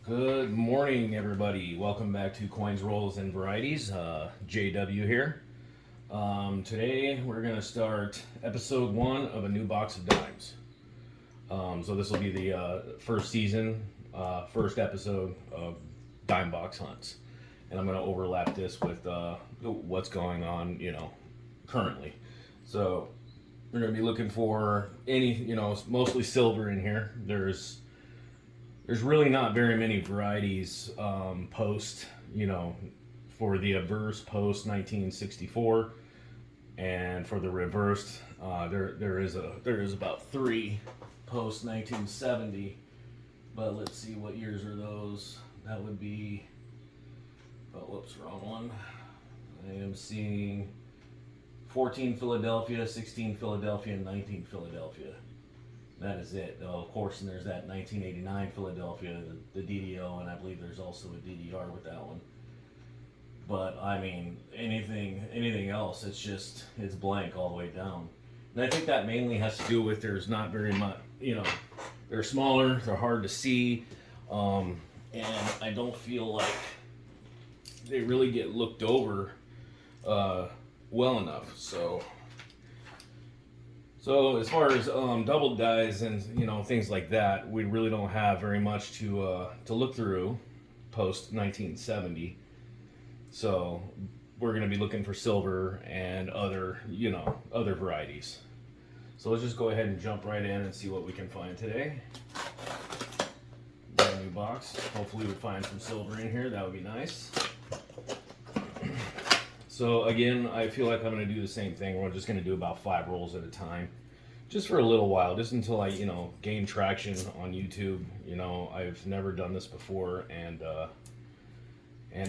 Good morning, everybody. Welcome back to CoinsRolls&Varieties. JW here. Today we're going to start episode 1 of a new box of dimes. So this will be the first season, first episode of dime box hunts. And I'm going to overlap this with what's going on, currently. So we're going to be looking for mostly silver in here. There's really not very many varieties post, for the adverse post 1964, and for the reversed, there is about 3 post 1970. But let's see, what years are those? That would be, whoops, wrong one. I am seeing 14 Philadelphia, 16 Philadelphia, and 19 Philadelphia. That is it. Of course, and there's that 1989 Philadelphia, the DDO, and I believe there's also a DDR with that one. But I mean, anything else, it's blank all the way down. And I think that mainly has to do with there's not very much, they're smaller, they're hard to see, and I don't feel like they really get looked over well enough. So as far as double dies and things like that, we really don't have very much to look through post 1970. So we're going to be looking for silver and other varieties. So let's just go ahead and jump right in and see what we can find today. Got a new box. Hopefully we find some silver in here. That would be nice. So again, I feel like I'm going to do the same thing. We're just going to do about 5 rolls at a time, just for a little while, just until I, gain traction on YouTube. I've never done this before, and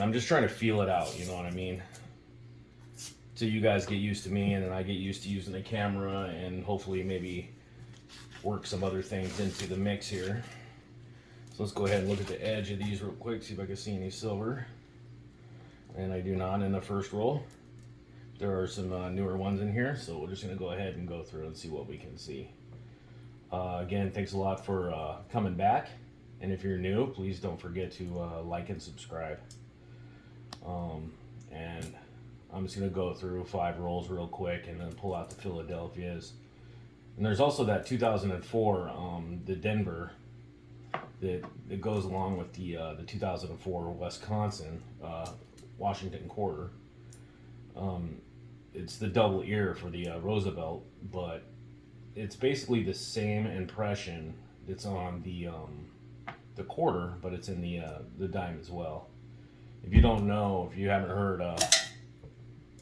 I'm just trying to feel it out. You know what I mean? So you guys get used to me, and then I get used to using the camera, and hopefully maybe work some other things into the mix here. So let's go ahead and look at the edge of these real quick, see if I can see any silver. And I do not in the first roll. There are some newer ones in here, so we're just going to go ahead and go through and see what we can see. Again, thanks a lot for coming back. And if you're new, please don't forget to like and subscribe. And I'm just going to go through 5 rolls real quick and then pull out the Philadelphias. And there's also that 2004, the Denver, that goes along with the 2004 Wisconsin Washington quarter. It's the double ear for the Roosevelt, but it's basically the same impression that's on the quarter, but it's in the dime as well. If you don't know, if you haven't heard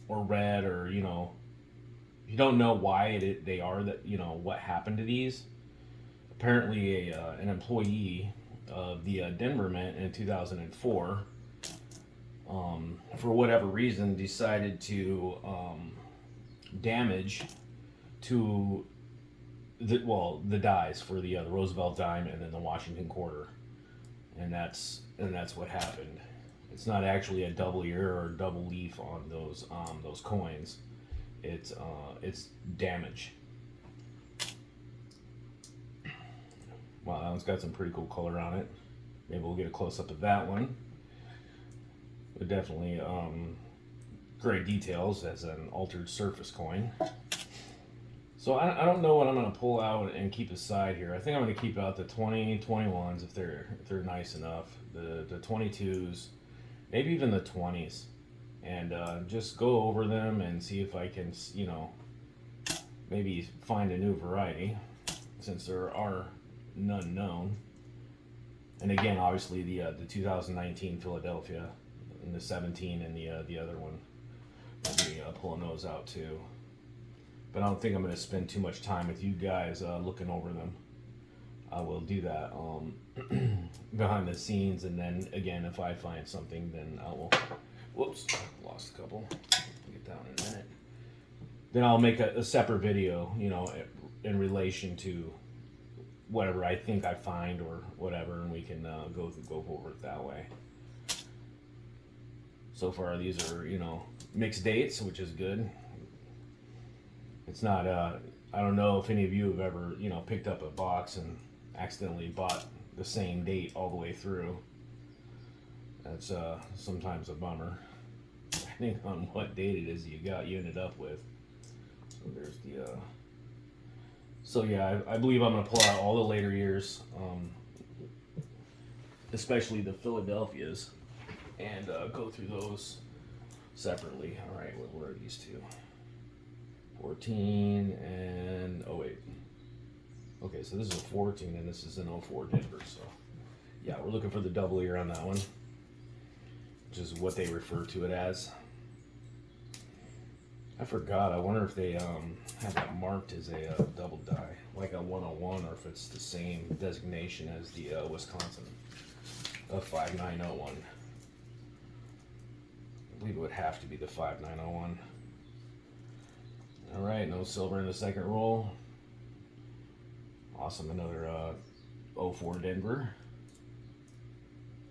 or read, or if you don't know why they are that, what happened to these. Apparently, an employee of the Denver Mint in 2004. For whatever reason, decided to damage to the dies for the Roosevelt dime and then the Washington quarter, and that's what happened. It's not actually a double ear or double leaf on those coins. It's damage. Wow, that one's got some pretty cool color on it. Maybe we'll get a close up of that one. But definitely great details as an altered surface coin. So I don't know what I'm going to pull out and keep aside here. I think I'm going to keep out the 21s if they're nice enough, the 22s, maybe even the 20s, and just go over them and see if I can maybe find a new variety, since there are none known. And again, obviously the 2019 Philadelphia and the 17 and the other one. I'll be pulling those out too. But I don't think I'm going to spend too much time with you guys looking over them. I will do that behind the scenes, and then again, if I find something, then I will. Whoops, lost a couple. I'll get down in a minute. Then I'll make a separate video, in relation to whatever I think I find or whatever, and we can go over it that way. So far, these are, mixed dates, which is good. It's not, I don't know if any of you have ever, picked up a box and accidentally bought the same date all the way through. That's sometimes a bummer, depending on what date it is you ended up with. So there's the. So yeah, I believe I'm gonna pull out all the later years, especially the Philadelphias, and go through those separately. All right, what were these two? 14 and 08. Okay, so this is a 14 and this is an 04 Denver. So yeah, we're looking for the double ear on that one, which is what they refer to it as. I forgot. I wonder if they have that marked as a double die, like a 101, or if it's the same designation as the Wisconsin of 5901. I believe it would have to be the 5901. All right, no silver in the second roll. Awesome, another 04 Denver.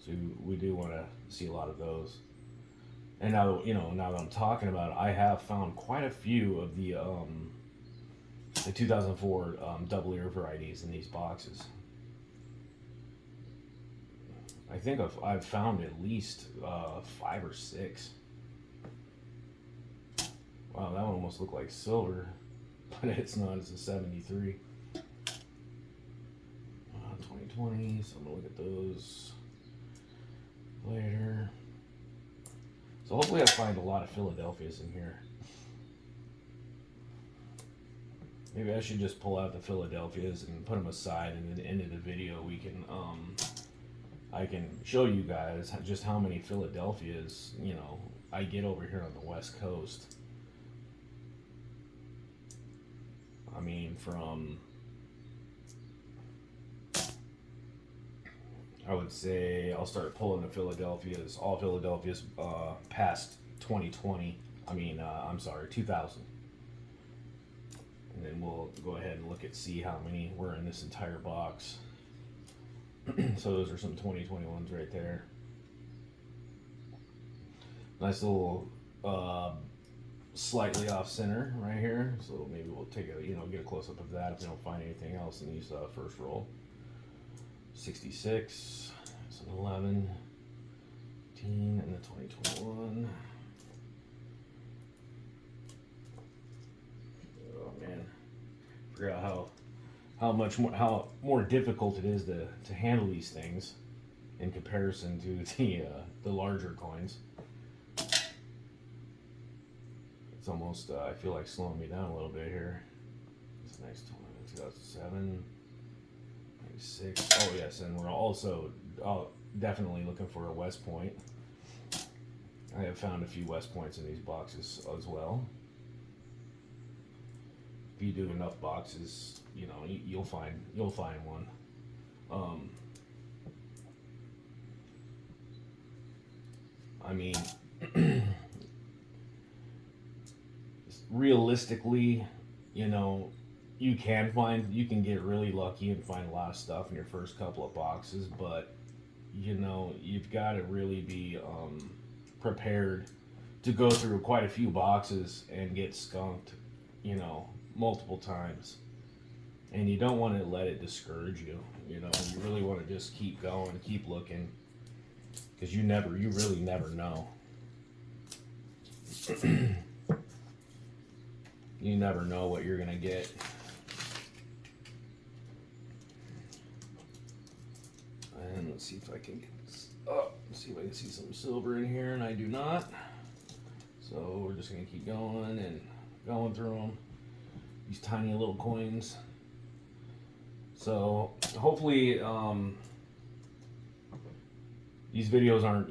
So we do want to see a lot of those. And now, now that I'm talking about it, I have found quite a few of the 2004 double ear varieties in these boxes. I think I've found at least 5 or 6. Wow, that one almost looked like silver, but it's not. It's a 73. 2020. So I'm gonna look at those later. So hopefully I find a lot of Philadelphias in here. Maybe I should just pull out the Philadelphias and put them aside, and at the end of the video we can I can show you guys just how many Philadelphias I get over here on the West Coast. I mean, from, I would say I'll start pulling the Philadelphias, all Philadelphias past 2020. I'm sorry, 2000. And then we'll go ahead and see how many were in this entire box. So those are some 2021s right there. Nice little slightly off center right here. So maybe we'll take a get a close up of that if we don't find anything else in these first roll. 66, it's an 11, 15, and the 2021. Oh man, forgot how more difficult it is to handle these things in comparison to the larger coins. It's almost I feel like slowing me down a little bit here. This next one, 2007, 96. Oh yes, and we're also definitely looking for a West Point. I have found a few West Points in these boxes as well. If you do enough boxes, you'll find one. I mean, realistically, you can get really lucky and find a lot of stuff in your first couple of boxes, but you've got to really be prepared to go through quite a few boxes and get skunked, multiple times. And you don't want to let it discourage you. You really want to just keep going, keep looking, because you really never know. You never know what you're gonna get. And let's see if I can see if I can see some silver in here, and I do not. So we're just gonna keep going and going through them. These tiny little coins. So hopefully these videos aren't,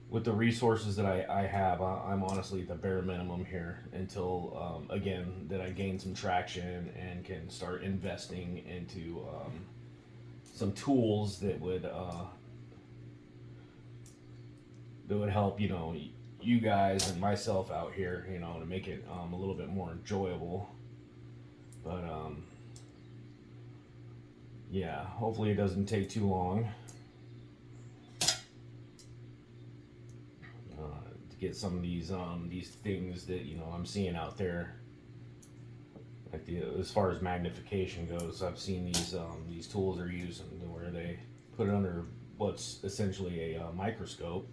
with the resources that I have, I'm honestly at the bare minimum here until, again, that I gain some traction and can start investing into some tools that would help, you guys and myself out here, to make it a little bit more enjoyable. But yeah, hopefully it doesn't take too long to get some of these things that I'm seeing out there. Like as far as magnification goes, I've seen these tools are using where they put it under what's essentially a microscope,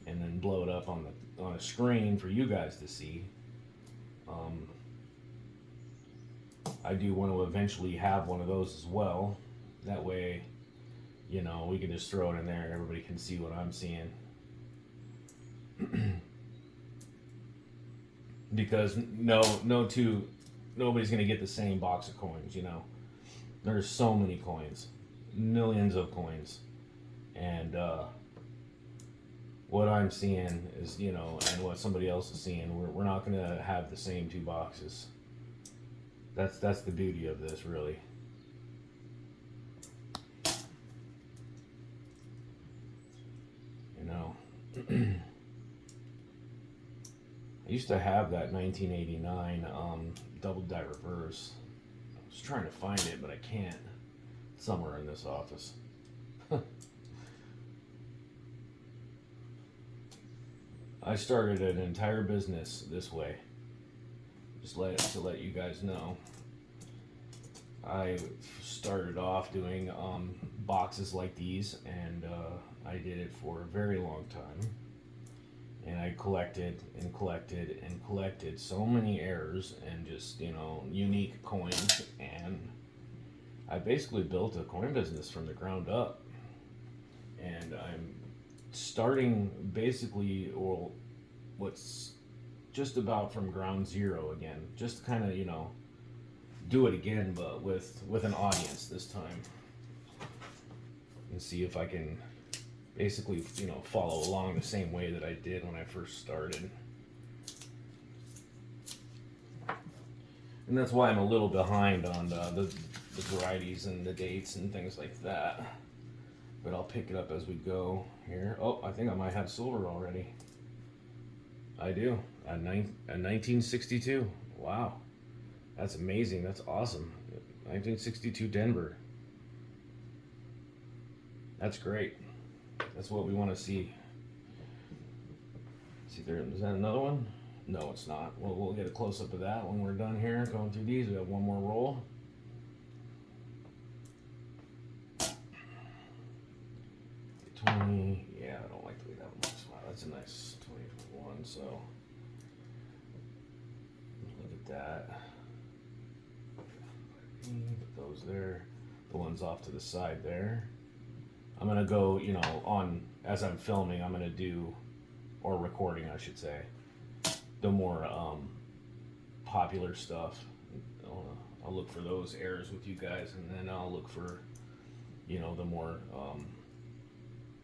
and then blow it up on a screen for you guys to see. Um, I do want to eventually have one of those as well. That way, you know, we can just throw it in there and everybody can see what I'm seeing. Because nobody's gonna get the same box of coins. You know, there's so many coins, millions of coins, and what I'm seeing is, you know, and what somebody else is seeing. We're not gonna have the same two boxes. That's the beauty of this, really. You know. I used to have that 1989 double die reverse. I was trying to find it, but I can't. It's somewhere in this office. I started an entire business this way. Just to let you guys know. I started off doing boxes like these, and I did it for a very long time. And I collected and collected and collected so many errors and just, you know, unique coins. And I basically built a coin business from the ground up. And I'm starting basically, well, what's just about from ground zero again. Just kind of, you know, do it again, but with an audience this time. And see if I can basically, you know, follow along the same way that I did when I first started. And that's why I'm a little behind on the varieties and the dates and things like that. But I'll pick it up as we go here. Oh, I think I might have silver already. I do. A 1962. Wow. That's amazing. That's awesome. 1962 Denver. That's great. That's what we want to see. See, there is that another one? No, it's not. We'll get a close up of that when we're done here. Going through these, we have one more roll. Yeah, I don't like the way that one looks. Wow, that's a nice 2021. So look at that. Put those there. The ones off to the side there. I'm gonna go, you know, on as I'm filming, I'm gonna do, or recording, I should say, the more popular stuff. I'll look for those errors with you guys, and then I'll look for, you know, the more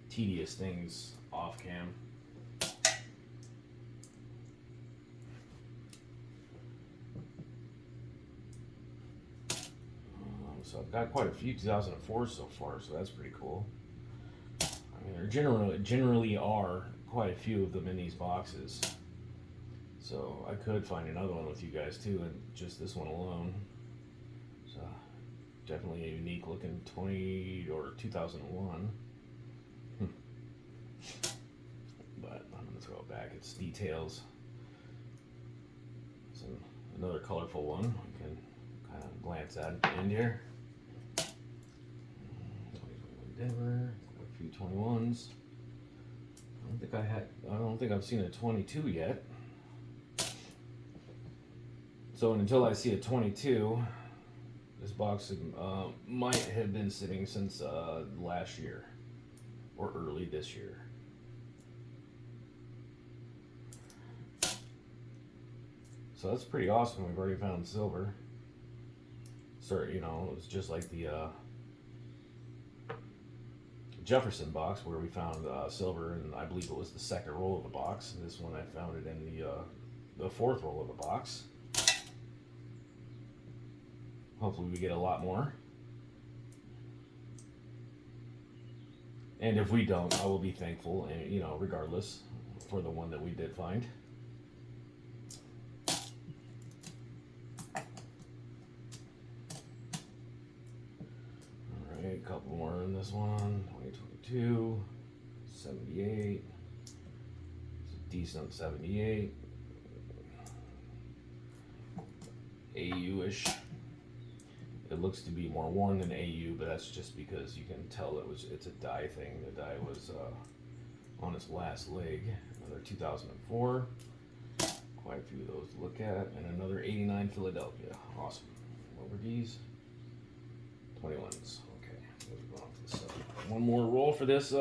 tedious things off cam. So I've got quite a few 2004 so far, so that's pretty cool. I mean, there generally are quite a few of them in these boxes. So I could find another one with you guys too, and just this one alone. So definitely a unique looking 20 or 2001. But I'm gonna throw it back. It's details. So another colorful one we can kind of glance at the end here. 2021 Denver. A few 21s. I don't think I've seen a 22 yet. So until I see a 22, this box might have been sitting since last year or early this year. So that's pretty awesome. We've already found silver. So, you know, it was just like the Jefferson box where we found silver, and I believe it was the second roll of the box. And this one I found it in the fourth roll of the box. Hopefully we get a lot more. And if we don't, I will be thankful, and you know, regardless, for the one that we did find. Alright, a couple more in this one. 2022, 78. It's a decent 78. AU-ish. It looks to be more worn than AU, but that's just because you can tell it's a die thing. The die was on its last leg. Another 2004. Quite a few of those to look at. And another 89 Philadelphia. Awesome. What were these? 21s. Okay. Move on to the side. One more roll for this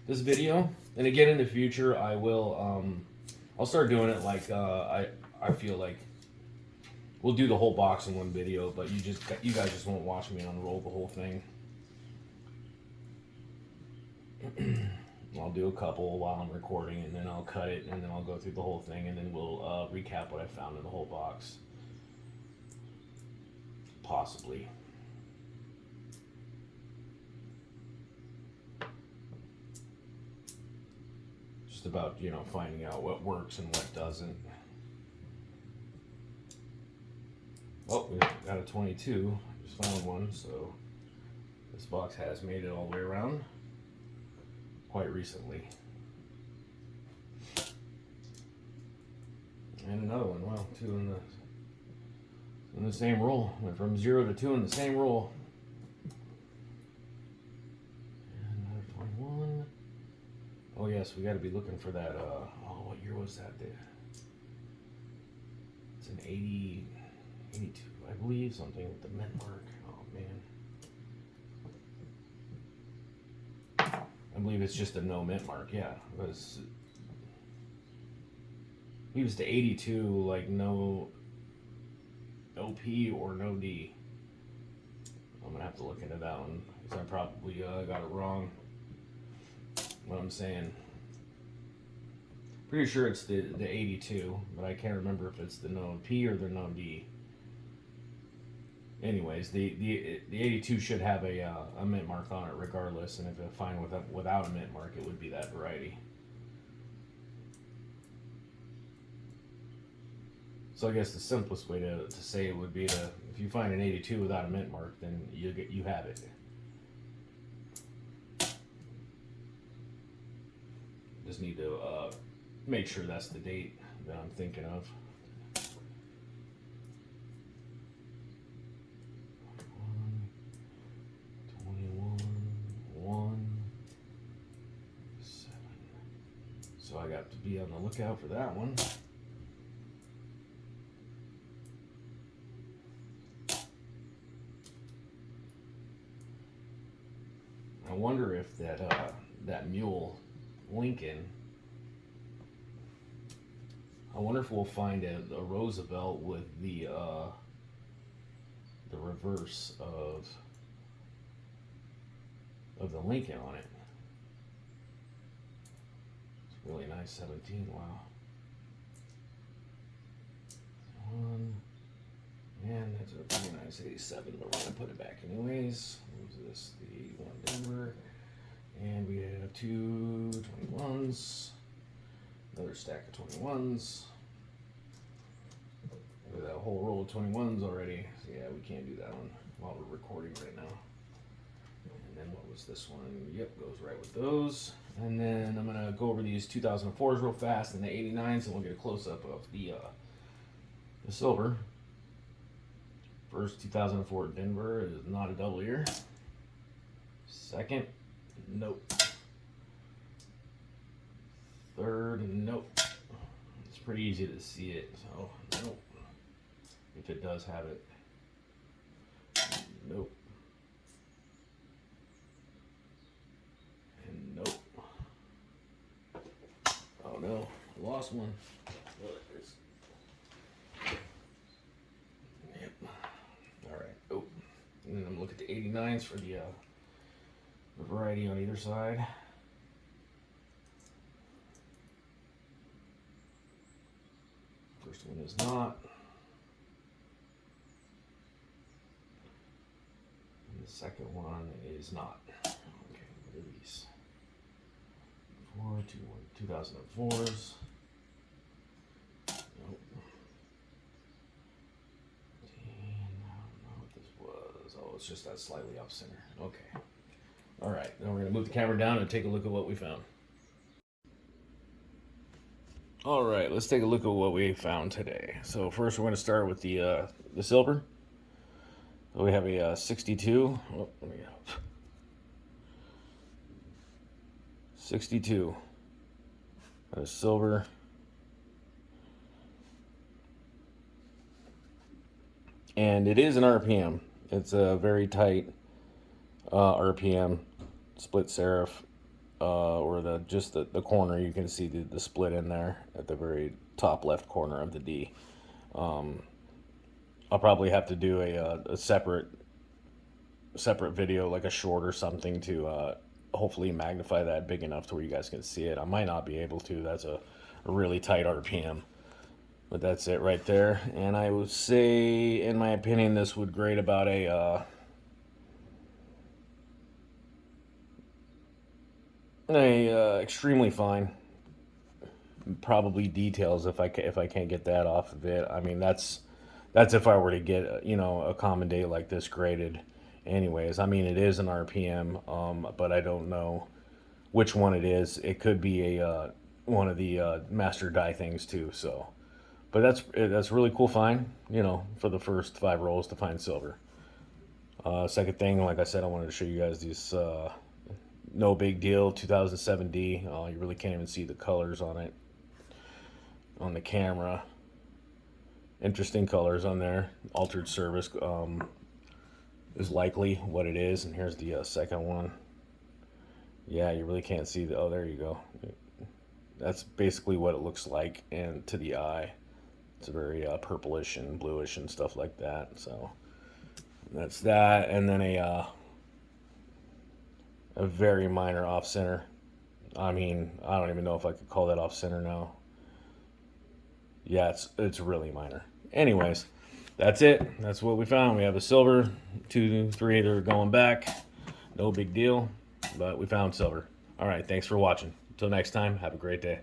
this video. And again, in the future, I will I'll start doing it like I feel like we'll do the whole box in one video, but you guys just won't watch me unroll the whole thing. I'll do a couple while I'm recording, and then I'll cut it, and then I'll go through the whole thing, and then we'll recap what I found in the whole box. Possibly. Just about, you know, finding out what works and what doesn't. Oh, we got a 22. Just found one, so this box has made it all the way around quite recently. And another one. Wow, two in the same roll. Went from 0 to 2 in the same roll. And another 21. Oh yes, we got to be looking for that. Oh, what year was that? It's an 82, I believe, something with the mint mark. Oh man, I believe it's just a no mint mark. Yeah, it was. He was to 82, like no P or no D. I'm gonna have to look into that one because I probably got it wrong. What I'm saying. Pretty sure it's the 82, but I can't remember if it's the no P or the no D. Anyways, the 82 should have a mint mark on it regardless, and if I find without a mint mark, it would be that variety. So I guess the simplest way to say it would be to, if you find an 82 without a mint mark, then you have it. Just need to make sure that's the date that I'm thinking of. 21, 1, 7. So I got to be on the lookout for that one. I wonder if that mule Lincoln, I wonder if we'll find a Roosevelt with the reverse of the Lincoln on it. It's really nice. 17. Wow. And that's a pretty nice 87, but we're gonna put it back anyways. What was this? The 81 Denver. And we have two 21s. Another stack of 21s. Look at that whole roll of 21s already. So yeah, we can't do that one while we're recording right now. And then what was this one? Yep, goes right with those. And then I'm gonna go over these 2004s real fast and the 89s, and we'll get a close up of the silver. First 2004 Denver is not a double ear. Second, nope. Third, nope. It's pretty easy to see it, so nope. If it does have it, nope. And nope. Oh no, lost one. Yep. All right. Oh, and then I'm looking at the 89s for the variety on either side. First one is not. And the second one is not. Okay, what are these? 2004s. Nope. I don't know what this was. Oh, it's just that slightly off center. Okay. All right, now we're going to move the camera down and take a look at what we found. All right, let's take a look at what we found today. So first we're going to start with the silver. So we have a 62. Oh, let me 62. And a silver. And it is an RPM. It's a very tight RPM split serif, or the corner. You can see the split in there at the very top left corner of the D. I'll probably have to do a separate video, like a short or something, to hopefully magnify that big enough to where you guys can see it. I might not be able to. That's a really tight RPM. But that's it right there. And I would say, in my opinion, this would grade about a extremely fine. Probably details if I can't get that off of it. I mean, that's if I were to get a common day like this graded. Anyways, I mean, it is an RPM, but I don't know which one it is. It could be a one of the master die things too. So. But that's really cool find, for the first 5 rolls to find silver. Second thing, like I said, I wanted to show you guys these no big deal 2007 D. You really can't even see the colors on it on the camera. Interesting colors on there. Altered service is likely what it is. And here's the second one. Yeah, you really can't see the. Oh, there you go. That's basically what it looks like, and to the eye. It's very purplish and bluish and stuff like that. So that's that. And then a very minor off center. I mean, I don't even know if I could call that off center now. Yeah, it's really minor. Anyways, that's it. That's what we found. We have a silver, 2, 3 that are going back. No big deal, but we found silver. All right, thanks for watching. Until next time, have a great day.